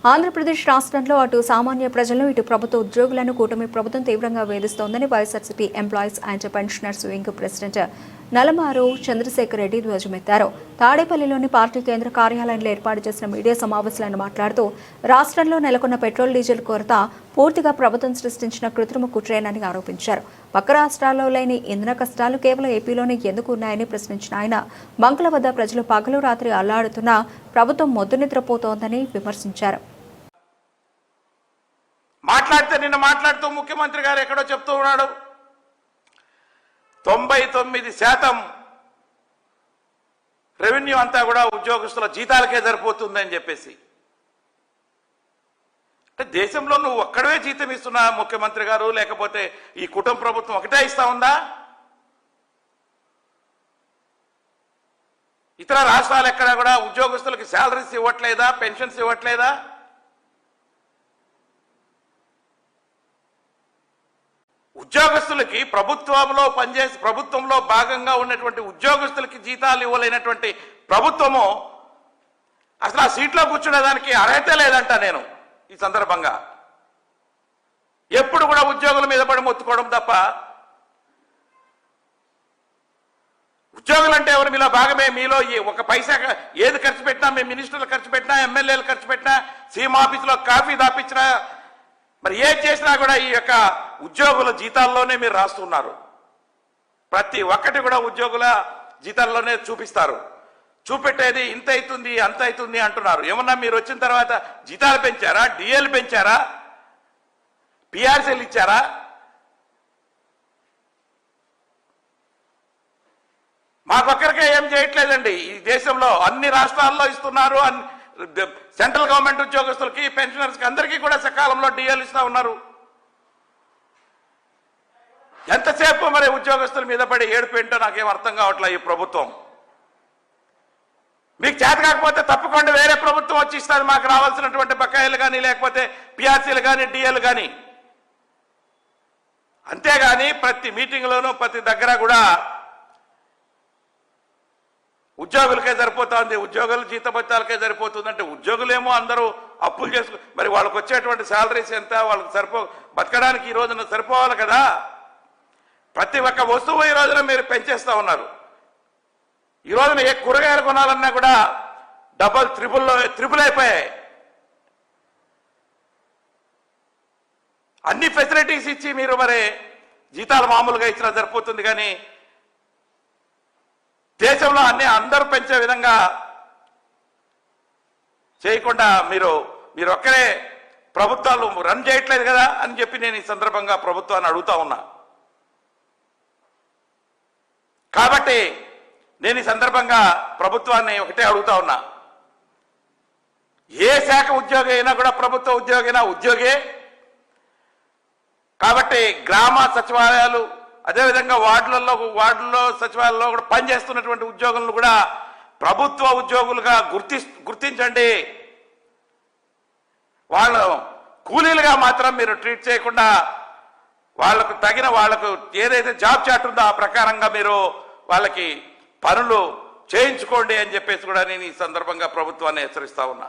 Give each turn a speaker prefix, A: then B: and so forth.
A: ఆంధ్రప్రదేశ్ రాష్ట్రంలో అటు సామాన్య ప్రజలను ఇటు ప్రభుత్వ ఉద్యోగులను కూటమి ప్రభుత్వం తీవ్రంగా వేధిస్తోందని YSRCP employees and pensioners wing president Nalamaru Chandrasekhar Reddy ధ్వజమెత్తారు. తాడేపల్లిలోని పార్టీ కేంద్ర కార్యాలయంలో ఏర్పాటు చేసిన మీడియా సమావేశంలో మాట్లాడుతూ రాష్ట్రంలో నెలకొన్న పెట్రోల్ డీజిల్ కొరత పూర్తిగా ప్రభుత్వం సృష్టించిన కృత్రిమ కుట్రేనని ఆరోపించారు. పక్క రాష్ట్రాల్లో లేని ఇంధన కష్టాలు కేవలం ఏపీలోనే ఎందుకు ఉన్నాయని ప్రశ్నించిన ఆయన బంకుల వద్ద ప్రజలు పగలు రాత్రి అల్లాడుతున్నా ప్రభుత్వం మొద్దు నిద్రపోతోందని విమర్శించారు.
B: నిన్న మాట్లాడుతూ ముఖ్యమంత్రి గారు ఎక్కడో చెప్తూ ఉన్నాడు, 99% రెవెన్యూ అంతా కూడా ఉద్యోగస్తుల జీతాలకే సరిపోతుందని చెప్పేసి. అంటే దేశంలో నువ్వు ఒక్కడవే జీతం ఇస్తున్నా ముఖ్యమంత్రి గారు, లేకపోతే ఈ కుటుంబ ప్రభుత్వం ఒకటే ఇస్తా ఉందా? ఇతర రాష్ట్రాలు ఎక్కడ కూడా ఉద్యోగస్తులకు శాలరీస్ ఇవ్వట్లేదా, పెన్షన్స్ ఇవ్వట్లేదా? ఉద్యోగస్తులకి ప్రభుత్వంలో భాగంగా ఉన్నటువంటి ఉద్యోగస్తులకి జీతాలు ఇవ్వలేనటువంటి ప్రభుత్వము అసలు ఆ సీట్లో కూర్చునేదానికి అర్హత లేదంట. నేను ఈ సందర్భంగా ఎప్పుడు కూడా ఉద్యోగుల మీద పడి మొత్తుకోవడం తప్ప, ఉద్యోగులంటే ఎవరు మీలో భాగమే. మీలో ఒక పైసా ఏది ఖర్చు పెట్టినా, మీ మినిస్టర్లు ఖర్చు పెట్టినా, ఎమ్మెల్యేలు ఖర్చు పెట్టినా, సీఎం ఆఫీసులో కాఫీ దాపించినా, మరి ఏది చేసినా కూడా ఈ యొక్క ఉద్యోగుల జీతాల్లోనే మీరు రాస్తున్నారు. ప్రతి ఒక్కటి కూడా ఉద్యోగుల జీతాల్లోనే చూపిస్తారు. చూపెట్టేది ఇంత అవుతుంది అంత అవుతుంది అంటున్నారు. ఏమన్నా మీరు వచ్చిన తర్వాత జీతాలు పెంచారా, డిఏలు పెంచారా, పిఆర్సీలు ఇచ్చారా? మాకొక్కరికే ఏం చేయట్లేదండి. ఈ దేశంలో అన్ని రాష్ట్రాల్లో ఇస్తున్నారు. సెంట్రల్ గవర్నమెంట్ ఉద్యోగస్తులకి, పెన్షనర్స్కి అందరికీ కూడా సకాలంలో డిఏలు ఇస్తా ఉన్నారు. ఎంతసేపు మరి ఉద్యోగస్తుల మీద పడి ఏడుపు ఏంటో నాకేం అర్థం కావట్లేదు. ఈ ప్రభుత్వం మీకు చేత కాకపోతే తప్పకుండా వేరే ప్రభుత్వం వచ్చి ఇస్తుంది మాకు రావాల్సినటువంటి బకాయిలు కానీ, లేకపోతే పిఆర్సీలు కానీ, డిఏలు కానీ. అంతేగాని ప్రతి మీటింగ్లోనూ ప్రతి దగ్గర కూడా ఉద్యోగులకే సరిపోతుంది, ఉద్యోగుల జీతభత్యాలకే సరిపోతుంది అంటే, ఉద్యోగులేమో అందరూ అప్పులు చేసుకు మరి వాళ్ళకి వచ్చేటువంటి శాలరీస్ ఎంత, వాళ్ళకి బతకడానికి ఈ రోజున సరిపోవాలి కదా. ప్రతి ఒక్క వస్తువు ఈ రోజున మీరు పెంచేస్తా ఉన్నారు. ఈ రోజున ఏ కూరగాయలు కొనాలన్నా కూడా డబల్ త్రిపుల్ అయిపోయాయి. అన్ని ఫెసిలిటీస్ ఇచ్చి మీరు మరి జీతాలు మామూలుగా ఇచ్చినా సరిపోతుంది, కానీ దేశంలో అందరూ పెంచే విధంగా చేయకుండా మీరు ఒక్కరే ప్రభుత్వాలు రన్ చేయట్లేదు కదా అని చెప్పి నేను ఈ సందర్భంగా ప్రభుత్వాన్ని అడుగుతా ఉన్నా. కాబట్టి నేను ఈ సందర్భంగా ప్రభుత్వాన్ని ఒకటే అడుగుతా ఉన్నా, ఏ శాఖ ఉద్యోగి అయినా కూడా ప్రభుత్వ ఉద్యోగి అయినా ఉద్యోగే. కాబట్టి గ్రామ సచివాలయాలు, అదేవిధంగా వార్డుల్లో సచివాలయంలో కూడా పనిచేస్తున్నటువంటి ఉద్యోగులను కూడా ప్రభుత్వ ఉద్యోగులుగా గుర్తించండి. వాళ్ళు కూలీలుగా మాత్రం మీరు ట్రీట్ చేయకుండా వాళ్ళకు ఏదైతే జాబ్ చార్ట్ ఉందో ఆ ప్రకారంగా మీరు వాళ్ళకి పనులు చేయించుకోండి అని చెప్పేసి కూడా నేను ఈ సందర్భంగా ప్రభుత్వాన్ని హెచ్చరిస్తా ఉన్నా.